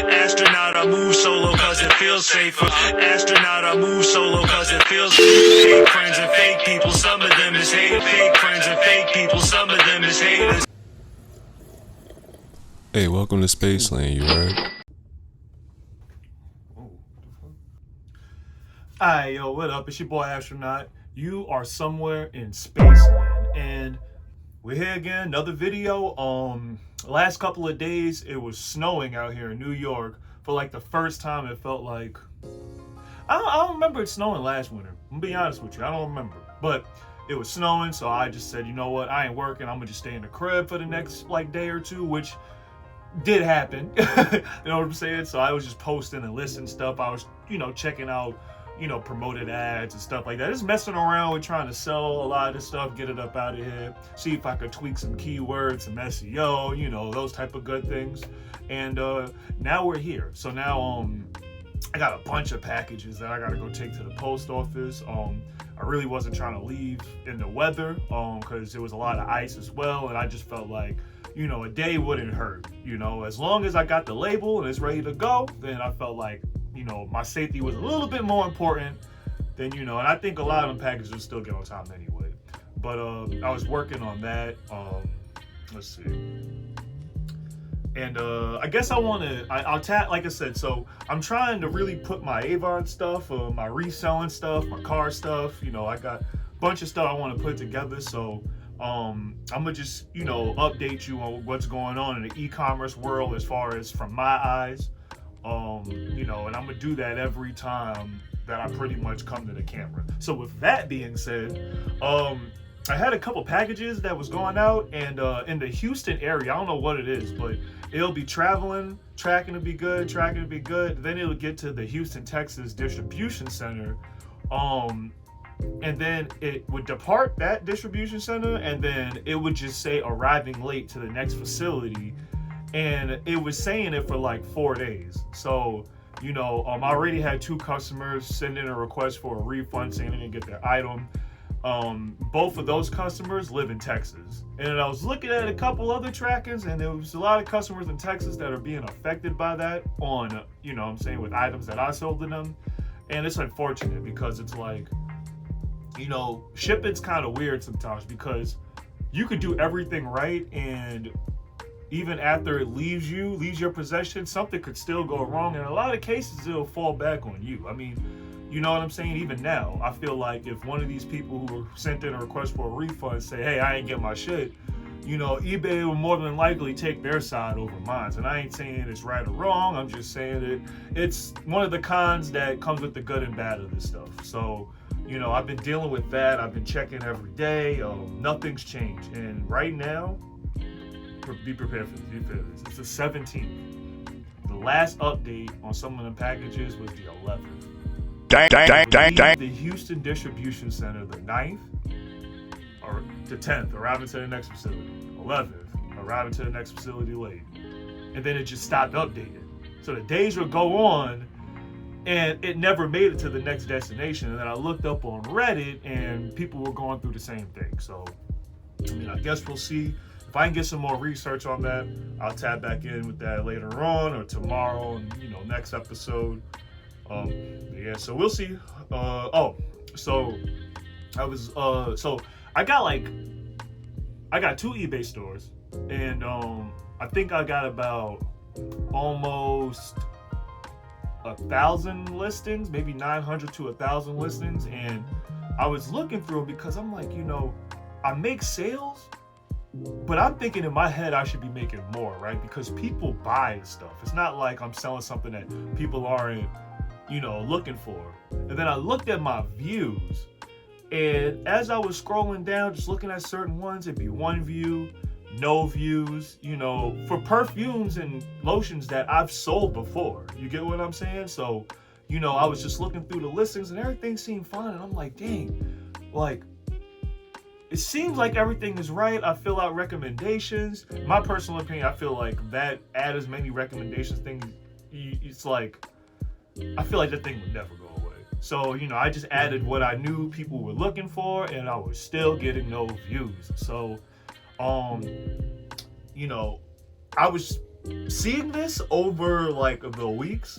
Astronaut, I move solo cause it feels safer. Astronaut, I move solo cause it feels safer. Fake friends and fake people, some of them is haters. Fake friends and fake people, some of them is haters. Hey, welcome to 𝘚𝘱𝘢, you heard? Alright, yo, what up? It's your boy Astronaut. You are somewhere in Spaceland, and we're here again, another video. Last couple of days, it was snowing out here in New York. For like the first time, it felt like... I don't remember it snowing last winter. I'm gonna be honest with you, I don't remember. But it was snowing, so I just said, you know what? I ain't working, I'm gonna just stay in the crib for the next like day or two, which did happen. You know what I'm saying? So I was just posting and listing stuff. I was, checking out, promoted ads and stuff like that. Just messing around with trying to sell a lot of this stuff, get it up out of here, see if I could tweak some keywords, some SEO, those type of good things. And now we're here. So now I got a bunch of packages that I gotta go take to the post office. I really wasn't trying to leave in the weather because there was a lot of ice as well, and I just felt like, a day wouldn't hurt. As long as I got the label and it's ready to go, then I felt like, my safety was a little bit more important than, and I think a lot of them packages will still get on time anyway. But I was working on that. Let's see. And I guess I'll tap, like I said, so I'm trying to really put my Avon stuff, my reselling stuff, my car stuff, I got a bunch of stuff I want to put together. So I'm gonna just, update you on what's going on in the e-commerce world as far as from my eyes. And I'm gonna do that every time that I pretty much come to the camera. So with that being said, I had a couple packages that was going out, and in the Houston area, I don't know what it is, but it'll be tracking to be good, then it'll get to the Houston, Texas distribution center, and then it would depart that distribution center, and then it would just say arriving late to the next facility, and it was saying it for like 4 days. So I already had 2 customers send in a request for a refund saying they didn't get their item. Both of those customers live in Texas, and I was looking at a couple other trackings, and there was a lot of customers in Texas that are being affected by that on, with items that I sold to them. And it's unfortunate because it's like, shipping's kind of weird sometimes, because you could do everything right, and even after it leaves your possession, something could still go wrong. In a lot of cases, it'll fall back on you. I mean, you know what I'm saying? Even now, I feel like if one of these people who sent in a request for a refund say, hey, I ain't get my shit, eBay will more than likely take their side over mine. And I ain't saying it's right or wrong. I'm just saying that it's one of the cons that comes with the good and bad of this stuff. So, I've been dealing with that. I've been checking every day. Nothing's changed. And right now, be prepared for this. It's the 17th. The last update on some of the packages was the 11th. Dang. The Houston distribution center the 9th, or the 10th, arriving to the next facility. 11th, arriving to the next facility late. And then it just stopped updating. So the days would go on, and it never made it to the next destination. And then I looked up on Reddit, and people were going through the same thing. So, I guess we'll see. If I can get some more research on that, I'll tap back in with that later on or tomorrow, and next episode. Yeah, so we'll see. So I got 2 eBay stores, and I think I got about almost 1,000 listings, maybe 900 to 1,000 listings, and I was looking through them because I'm like, I make sales, but I'm thinking in my head I should be making more, right? Because people buy stuff. It's not like I'm selling something that people aren't, looking for. And then I looked at my views, and as I was scrolling down, just looking at certain ones, it'd be 1 view, no views, for perfumes and lotions that I've sold before. You get what I'm saying? So, I was just looking through the listings, and everything seemed fine, and I'm like, dang, like, it seems like everything is right. I fill out recommendations. My personal opinion, I feel like that add as many recommendations thing, it's like, I feel like that thing would never go away. So, I just added what I knew people were looking for, and I was still getting no views. So, I was seeing this over like the weeks,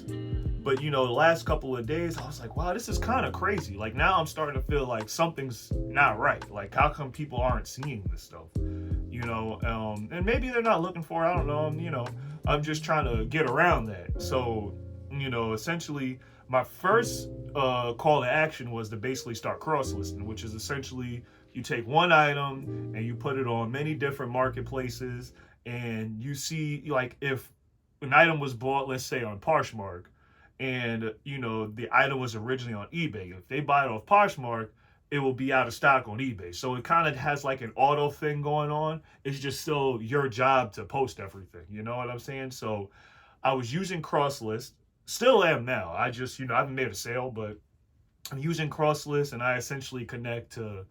but the last couple of days, I was like, wow, this is kind of crazy. Like now I'm starting to feel like something's not right. Like how come people aren't seeing this stuff? And maybe they're not looking for it. I don't know. I'm just trying to get around that. So, essentially my first call to action was to basically start cross listing, which is essentially you take one item and you put it on many different marketplaces, and you see like if an item was bought, let's say on Poshmark, and the item was originally on eBay. If they buy it off Poshmark, it will be out of stock on eBay. So it kind of has like an auto thing going on. It's just still your job to post everything. You know what I'm saying? So I was using Crosslist, still am now. I just, I haven't made a sale, but I'm using Crosslist, and I essentially connect to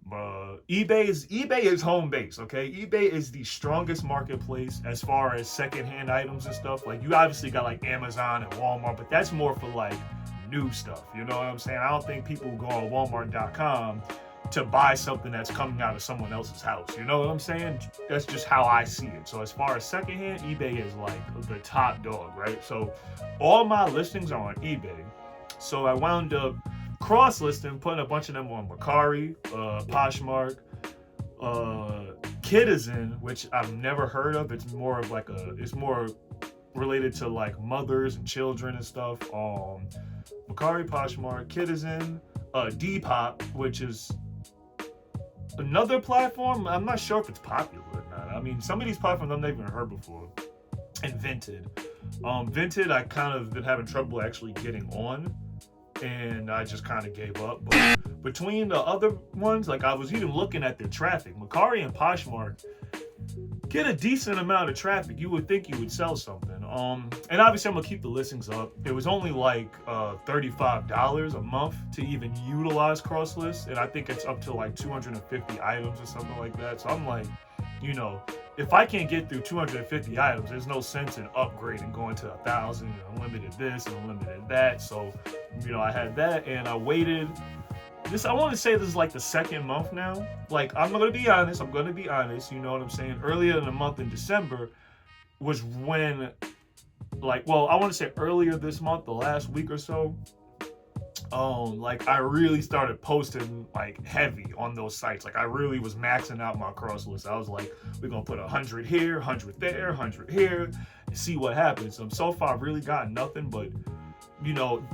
eBay is home base. Okay, eBay is the strongest marketplace as far as secondhand items and stuff. Like you obviously got like Amazon and Walmart, but that's more for like new stuff. You know what I'm saying? I don't think people go on Walmart.com to buy something that's coming out of someone else's house. You know what I'm saying? That's just how I see it. So as far as secondhand, eBay is like the top dog, right? So all my listings are on eBay. So I wound up cross listing, putting a bunch of them on Mercari, Poshmark, 𝚘𝚱𝘌, which I've never heard of. It's more of like it's more related to like mothers and children and stuff. Mercari, Poshmark, 𝚘𝚱𝘌, Depop, which is another platform. I'm not sure if it's popular or not. I mean, some of these platforms I've never even heard before. And Vinted. Vinted, I kind of been having trouble actually getting on, and I just kind of gave up. But between the other ones, like I was even looking at their traffic. Mercari and Poshmark get a decent amount of traffic. You would think you would sell something. And obviously I'm gonna keep the listings up. It was only like $35 a month to even utilize Crosslist, and I think it's up to like 250 items or something like that. So I'm like, if I can't get through 250 items, there's no sense in upgrading, going to 1,000, and unlimited this and unlimited that. So, I had that, and I waited. I want to say this is like the second month now. Like, I'm going to be honest. You know what I'm saying? Earlier in the month in December was when, I want to say earlier this month, the last week or so, I really started posting like heavy on those sites. Like I really was maxing out my cross list. I was like, we're gonna put 100 here, 100 there, 100 here, and see what happens. So far I've really got nothing, but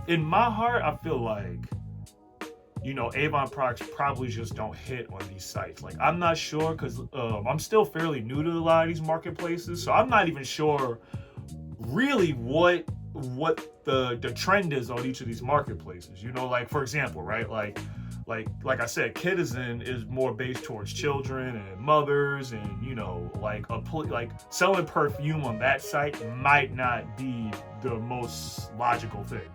in my heart I feel like Avon products probably just don't hit on these sites. Like I'm not sure, because I'm still fairly new to a lot of these marketplaces, so I'm not even sure really what the trend is on each of these marketplaces. Like for example, right, like I said, 𝚘𝚱𝘌 is more based towards children and mothers, and like selling perfume on that site might not be the most logical thing,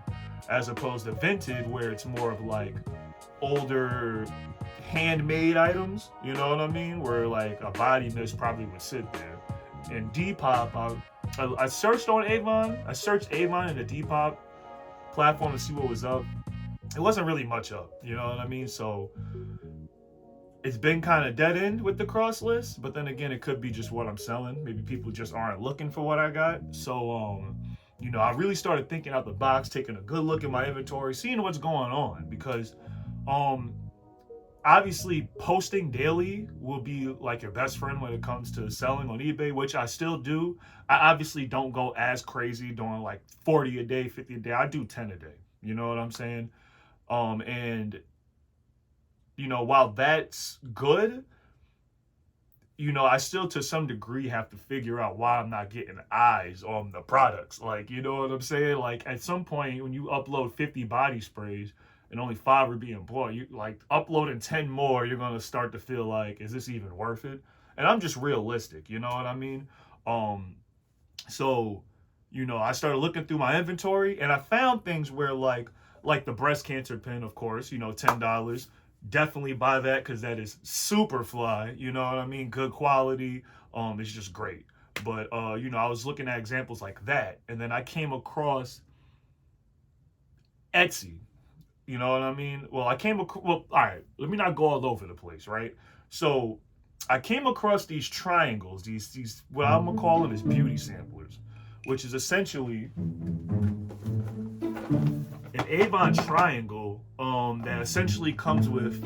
as opposed to Vinted, where it's more of like older handmade items, you know what I mean, where like a body mist probably would sit there. And Depop, I searched on Avon. I searched Avon in the Depop platform to see what was up. It wasn't really much up, you know what I mean? So it's been kind of dead end with the cross list, but then again, it could be just what I'm selling. Maybe people just aren't looking for what I got. So, I really started thinking out the box, taking a good look at my inventory, seeing what's going on, because, obviously posting daily will be like your best friend when it comes to selling on eBay, which I still do. I obviously don't go as crazy doing like 40 a day, 50 a day. I do 10 a day. You know what I'm saying? And while that's good, I still to some degree have to figure out why I'm not getting eyes on the products. Like, you know what I'm saying? Like at some point when you upload 50 body sprays and only 5 are being bought, you like uploading 10 more, you're gonna start to feel like, is this even worth it? And I'm just realistic, you know what I mean? So, I started looking through my inventory, and I found things where like the breast cancer pin, of course, $10. Definitely buy that, because that is super fly, you know what I mean? Good quality. It's just great. But I was looking at examples like that, and then I came across Etsy. You know what I mean? Well, all right, let me not go all over the place, right? So I came across these triangles, these what I'm gonna call them is beauty samplers, which is essentially an Avon triangle that essentially comes with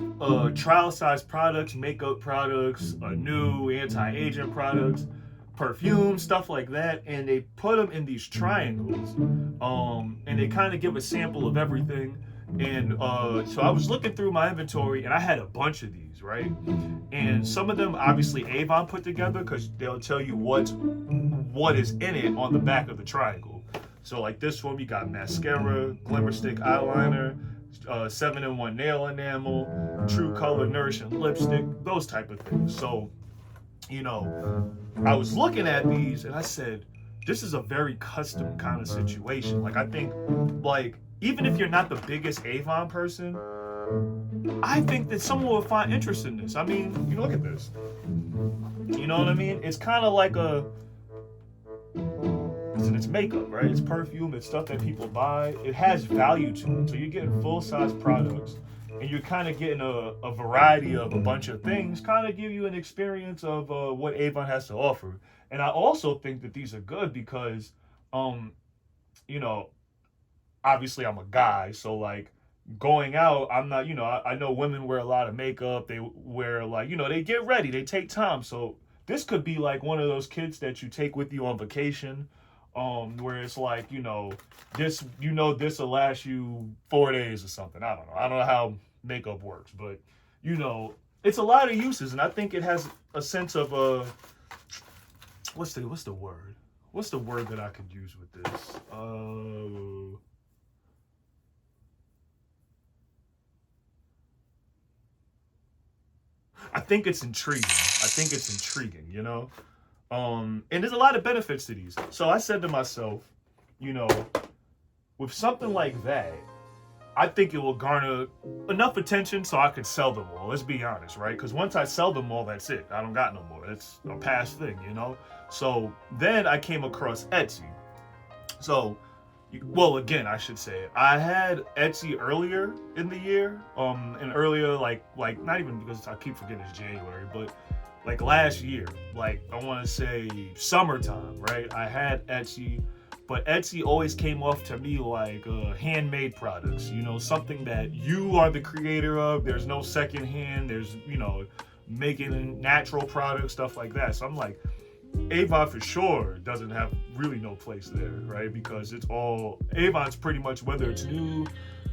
trial size products, makeup products, new anti-aging products, perfume, stuff like that, and they put them in these triangles, and they kind of give a sample of everything. And so I was looking through my inventory, and I had a bunch of these, right? And some of them obviously Avon put together, because they'll tell you what is in it on the back of the triangle. So like this one, we got mascara, glimmer stick eyeliner, 7-in-1 nail enamel, True Color Nourishing lipstick, those type of things. So, you know, I was looking at these and I said, this is a very custom kind of situation. Like, I think, like, even if you're not the biggest Avon person, I think that someone will find interest in this. I mean, you look at this. You know what I mean? It's kind of like it's makeup, right? It's perfume, it's stuff that people buy. It has value to it. So you're getting full-size products, and you're kind of getting a variety of a bunch of things, kind of give you an experience of what Avon has to offer. And I also think that these are good because, you know, obviously I'm a guy, so like going out, I'm not, you know, I know women wear a lot of makeup. They wear, like, you know, they get ready, they take time. So this could be like one of those kits that you take with you on vacation, where it's like, you know, this will last you 4 days or something. I don't know how makeup works, but, you know, it's a lot of uses, and I think it has a sense of what's the word? What's the word that I could use with this? I think it's intriguing, you know? And there's a lot of benefits to these. So I said to myself, you know, with something like that, I think it will garner enough attention so I could sell them all. Let's be honest, right? Because once I sell them all, that's it. I don't got no more. It's a past thing, you know? So then I came across Etsy. So, well, again, I should say, I had Etsy earlier in the year, and earlier, like not even because I keep forgetting it's January, but like last year, like I want to say summertime, right? I had Etsy, but Etsy always came off to me like handmade products, you know, something that you are the creator of. There's no second hand. There's, you know, making natural products, stuff like that. So I'm like, Avon for sure doesn't have really no place there, right? Because it's all, Avon's pretty much, whether it's new,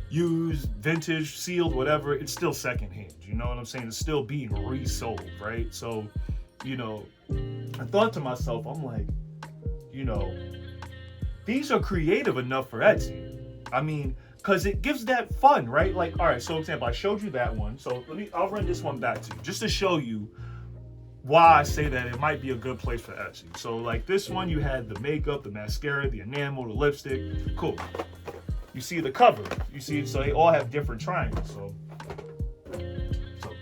used, vintage, sealed, whatever, it's still secondhand. You know what I'm saying? It's still being resold, right? So, you know, I thought to myself, I'm like, you know, these are creative enough for Etsy. I mean, because it gives that fun, right? Like, all right, so example, I showed you that one. So I'll run this one back to you just to show you why I say that it might be a good place for Etsy. So like this one, you had the makeup, the mascara, the enamel, the lipstick. Cool. You see the cover. You see, so they all have different triangles. So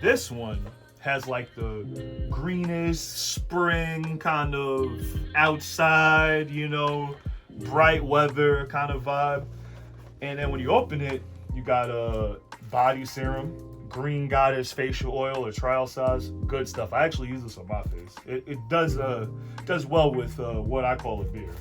this one has like the greenish spring kind of outside, you know, bright weather kind of vibe. And then when you open it, you got a body serum, Green Goddess facial oil, or trial size, good stuff. I actually use this on my face. It does well with what I call a beard.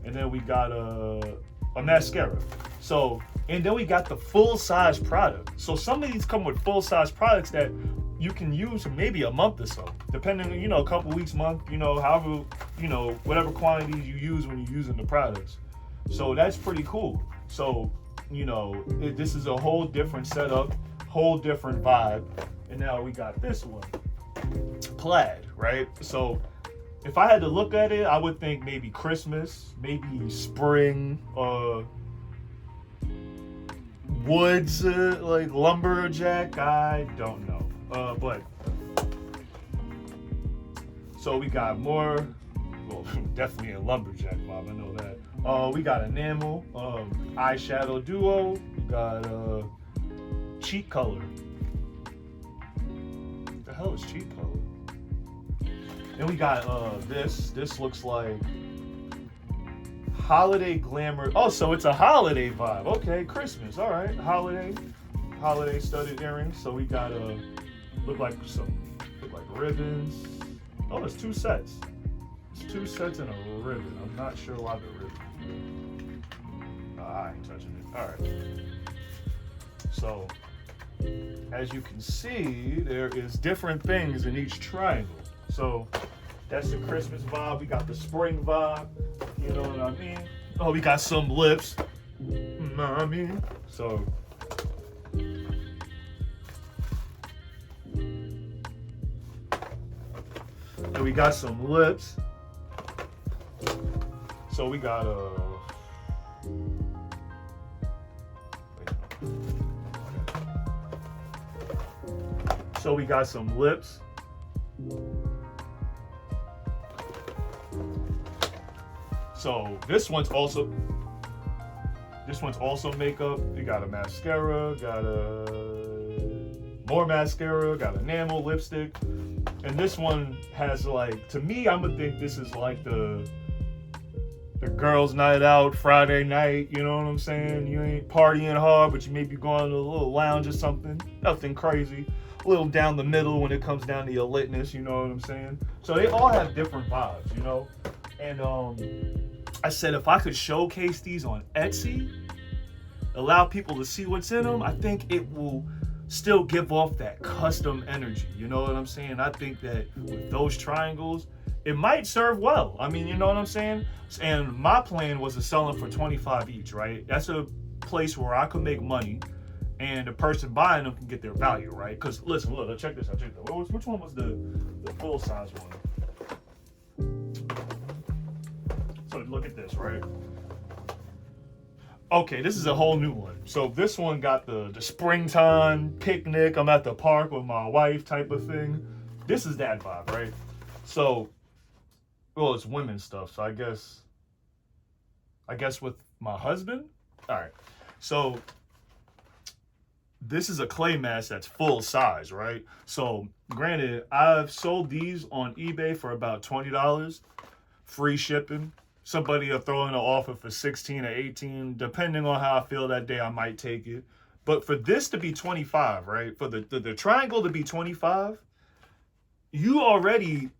And then we got a mascara. So, and then we got the full size product. So some of these come with full size products that you can use for maybe a month or so, depending on, you know, a couple weeks, month, you know, however, you know, whatever quantities you use when you're using the products. So that's pretty cool. So, you know, this is a whole different setup, whole different vibe. And now we got this one, plaid, right? So if I had to look at it, I would think maybe Christmas, maybe spring, woods, like lumberjack, I don't know. But so we got more, well, definitely a lumberjack vibe, I know that. We got enamel, eyeshadow duo, we got cheek color. What the hell is cheek color? Then we got this looks like holiday glamour. Oh, so it's a holiday vibe. Okay, Christmas. All right, holiday studded earrings. So we got look like ribbons. Oh, it's 2 sets. It's 2 sets and a ribbon. I'm not sure why the ribbon. I ain't touching it. All right. So, as you can see, there is different things in each triangle. So, that's the Christmas vibe. We got the spring vibe. You know what I mean? Oh, we got some lips. You know what I mean? So, and we got some lips. So we got so we got some lips. So this one's also makeup. You got a mascara, got more mascara, got enamel lipstick. And this one has, like, to me, I'm gonna think this is like the girls' night out Friday night, you know what I'm saying? You ain't partying hard, but you may be going to a little lounge or something. Nothing crazy. A little down the middle when it comes down to your litness, you know what I'm saying? So they all have different vibes, you know? And I said if I could showcase these on Etsy, allow people to see what's in them, I think it will still give off that custom energy, you know what I'm saying? I think that with those triangles, it might serve well. I mean, you know what I'm saying? And my plan was to sell them for 25 each, right? That's a place where I could make money and the person buying them can get their value, right? Because listen, look, check this out. Which one was the full size one? So look at this, right? Okay, this is a whole new one. So this one got the springtime picnic, I'm at the park with my wife type of thing. This is that vibe, right? So, well, it's women's stuff, so I guess with my husband? All right. So this is a clay mask that's full size, right? So granted, I've sold these on eBay for about $20, free shipping. Somebody will throw in an offer for 16 or 18, depending on how I feel that day, I might take it. But for this to be 25, right? For the triangle to be 25, you already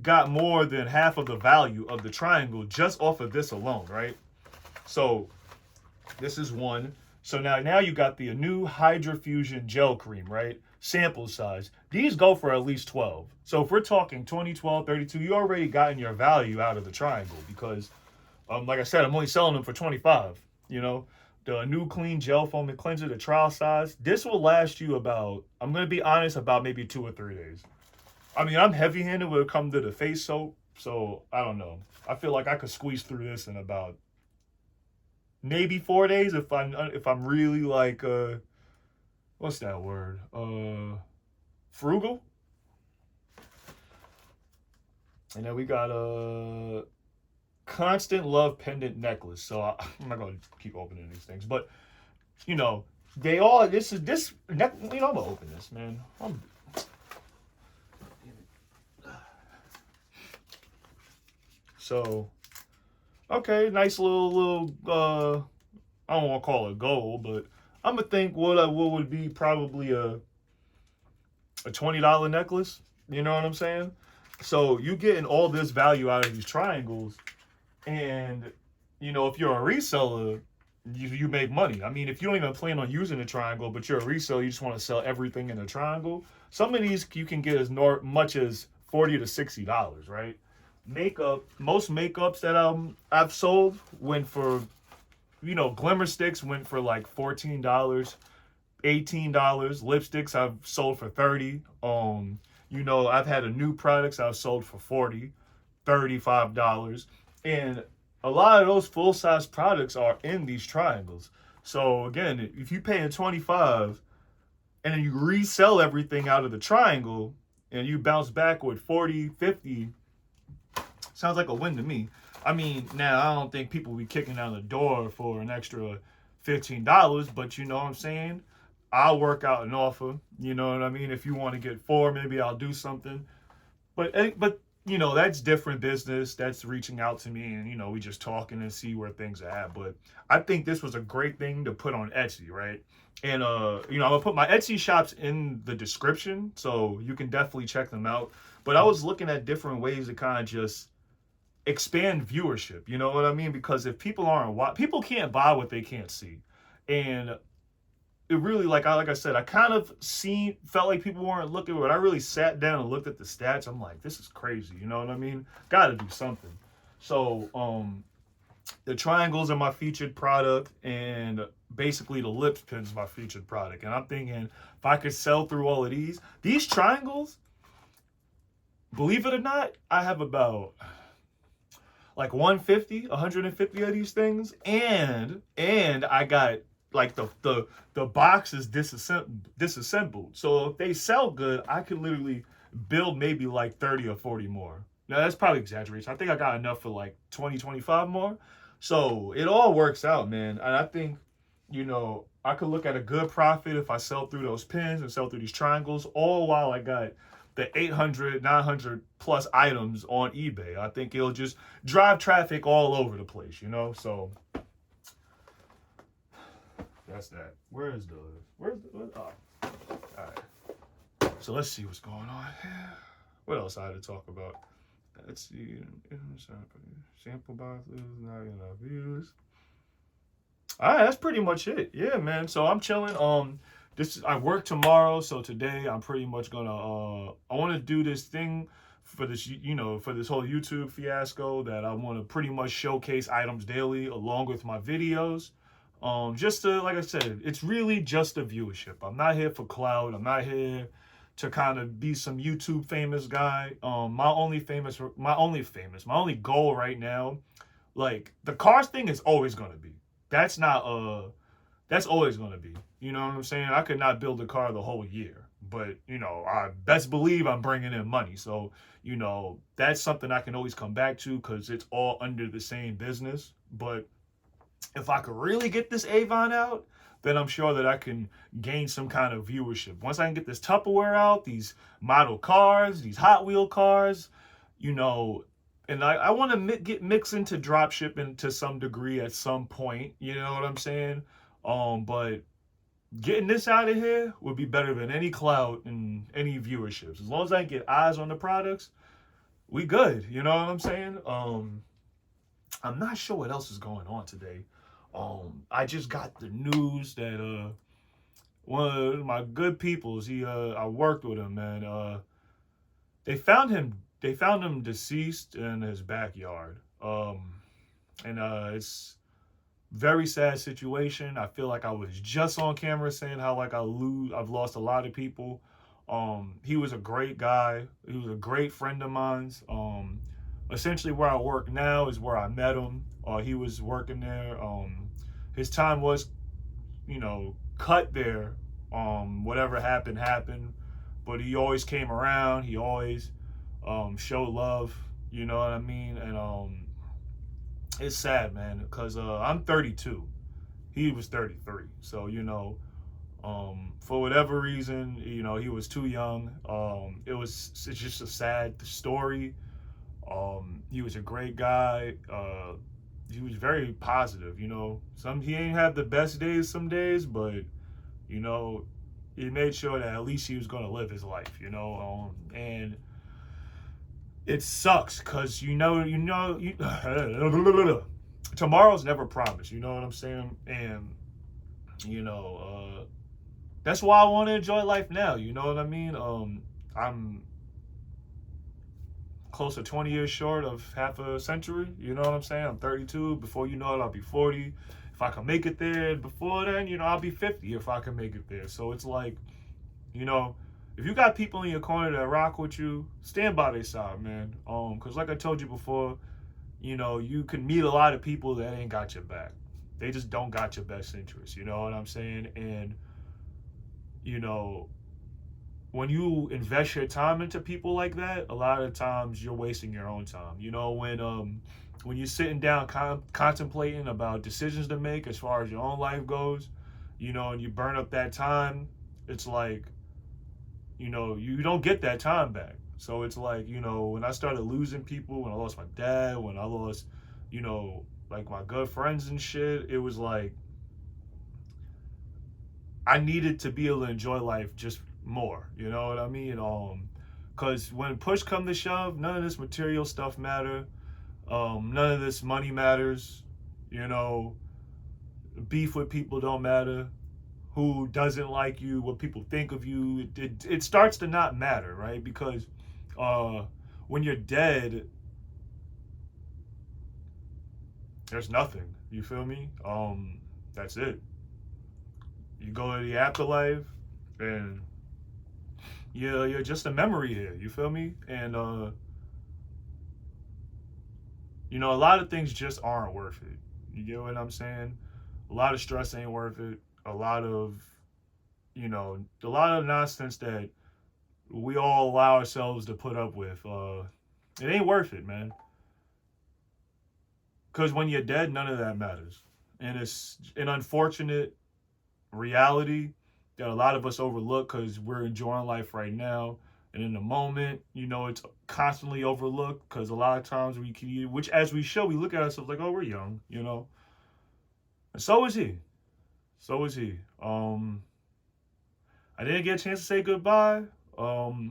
got more than half of the value of the triangle just off of this alone, right? So this is one. So now you got the new Hydra Fusion gel cream, right? Sample size. These go for at least 12. So if we're talking 20, 12, 32, you already gotten your value out of the triangle because, like I said, I'm only selling them for 25, you know? The new clean gel foam and cleanser, the trial size, this will last you about, I'm going to be honest, about maybe 2 or 3 days. I mean, I'm heavy-handed when it comes to the face soap, so I don't know. I feel like I could squeeze through this in about maybe 4 days if I'm really like what's that word? Frugal. And then we got a constant love pendant necklace. So I'm not gonna keep opening these things, but you know, they all this you know, I'm gonna open this, man. So okay, nice little I don't want to call it gold, but I'm gonna think what would be probably a $20 necklace. You know what I'm saying? So you getting all this value out of these triangles, and you know, if you're a reseller, you make money. I mean, if you don't even plan on using a triangle, but you're a reseller, you just want to sell everything in a triangle. Some of these you can get as much as $40 to $60, right? Makeup, most makeups that I've sold went for, you know, glimmer sticks went for like $14, $18. Lipsticks I've sold for $30. You know, I've had a new products I've sold for $40, $35. And a lot of those full-size products are in these triangles. So again, if you paying $25 and then you resell everything out of the triangle and you bounce back with $40, $50, sounds like a win to me. I mean, now I don't think people will be kicking down the door for an extra $15, but you know what I'm saying? I'll work out an offer, you know what I mean? If you want to get 4, maybe I'll do something. But you know, that's different business. That's reaching out to me and, you know, we just talking and see where things are at. But I think this was a great thing to put on Etsy, right? And, you know, I'm gonna put my Etsy shops in the description, so you can definitely check them out. But I was looking at different ways to kind of just expand viewership, you know what I mean? Because if people people can't buy what they can't see. And it really, like I said, I kind of felt like people weren't looking, but I really sat down and looked at the stats. I'm like, this is crazy, you know what I mean? Got to do something. So the triangles are my featured product, and basically the lips pins my featured product. And I'm thinking, if I could sell through all of these triangles, believe it or not, I have about like 150 of these things, and I got like the box is disassembled. So if they sell good, I could literally build maybe like 30 or 40 more. Now that's probably exaggeration. I think I got enough for like 20, 25 more. So it all works out, man. And I think, you know, I could look at a good profit if I sell through those pins and sell through these triangles, all while I got the 800, 900 plus items on eBay. I think it'll just drive traffic all over the place, you know? So that's that. Where's the oh, all right. So let's see what's going on here. What else I had to talk about? Let's see. Sample boxes, not enough views. All right, that's pretty much it. Yeah, man. So I'm chilling. I work tomorrow, so today I'm pretty much gonna I want to do this thing for this, you know, for this whole YouTube fiasco, that I want to pretty much showcase items daily along with my videos. Just to, like I said, it's really just a viewership. I'm not here for clout. I'm not here to kind of be some YouTube famous guy. My only goal right now, like the cars thing is always gonna be. That's always gonna be. You know what I'm saying? I could not build a car the whole year, but you know, I best believe I'm bringing in money. So, you know, that's something I can always come back to because it's all under the same business. But if I could really get this Avon out, then I'm sure that I can gain some kind of viewership. Once I can get this Tupperware out, these model cars, these Hot Wheel cars, you know, and I want to get mixed into drop shipping to some degree at some point, you know what I'm saying? But getting this out of here would be better than any clout and any viewerships. As long as I can get eyes on the products, we good, you know what I'm saying? I'm not sure what else is going on today. I just got the news that one of my good peoples, I worked with him, man. They found him deceased in his backyard. And it's very sad situation. I feel like I was just on camera saying how like I've lost a lot of people. He was a great guy. He was a great friend of mine. Essentially where I work now is where I met him. He was working there. His time was, you know, cut there. Whatever happened. But he always came around. He always showed love. You know what I mean? And it's sad, man, because I'm 32. He was 33. So, you know, for whatever reason, you know, he was too young. It's just a sad story. He was a great guy. He was very positive, you know. He ain't have the best days some days, but, you know, he made sure that at least he was going to live his life, you know. And it sucks because, tomorrow's never promised, you know what I'm saying? And, you know, that's why I want to enjoy life now, you know what I mean? I'm close to 20 years short of half a century, you know what I'm saying? I'm 32. Before you know it, I'll be 40. If I can make it there before then, you know, I'll be 50 if I can make it there. So it's like, you know, if you got people in your corner that rock with you, stand by their side, man. Because like I told you before, you know, you can meet a lot of people that ain't got your back. They just don't got your best interest, you know what I'm saying? And, you know, when you invest your time into people like that, a lot of times you're wasting your own time. You know, when you're sitting down contemplating about decisions to make as far as your own life goes, you know, and you burn up that time, it's like, you know, you don't get that time back. So it's like, you know, when I started losing people, when I lost my dad, when I lost, you know, like my good friends and shit, it was like I needed to be able to enjoy life just more. You know what I mean? Cause when push come to shove, none of this material stuff matter. None of this money matters. You know, beef with people don't matter. Who doesn't like you, what people think of you, it starts to not matter, right? Because when you're dead, there's nothing. You feel me? That's it. You go to the afterlife, and you're just a memory here. You feel me? And you know, a lot of things just aren't worth it. You get what I'm saying? A lot of stress ain't worth it. A lot of, you know, a lot of nonsense that we all allow ourselves to put up with. It ain't worth it, man. Because when you're dead, none of that matters. And it's an unfortunate reality that a lot of us overlook because we're enjoying life right now. And in the moment, you know, it's constantly overlooked because a lot of times we can, which as we show, we look at ourselves like, oh, we're young, you know. And so is he. So is he. I didn't get a chance to say goodbye. I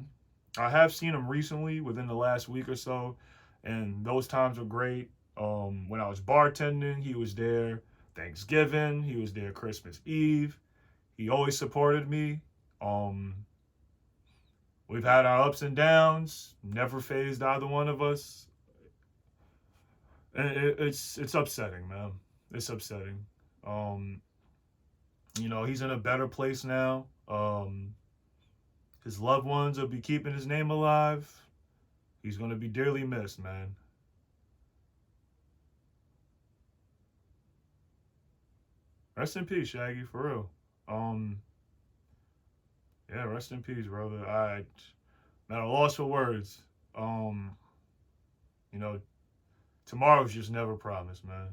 have seen him recently within the last week or so, and those times were great. When I was bartending, he was there. Thanksgiving, he was there. Christmas Eve, he always supported me. We've had our ups and downs, never phased either one of us. And it's upsetting, man. It's upsetting. You know, he's in a better place now. His loved ones will be keeping his name alive. He's going to be dearly missed, man. Rest in peace, Shaggy, for real. Yeah, rest in peace, brother. I'm at a loss for words. You know, tomorrow's just never promised, man.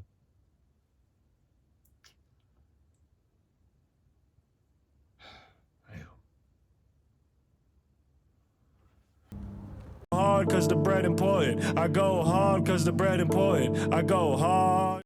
Hard cause the bread important. I go hard cause the bread important. I go hard.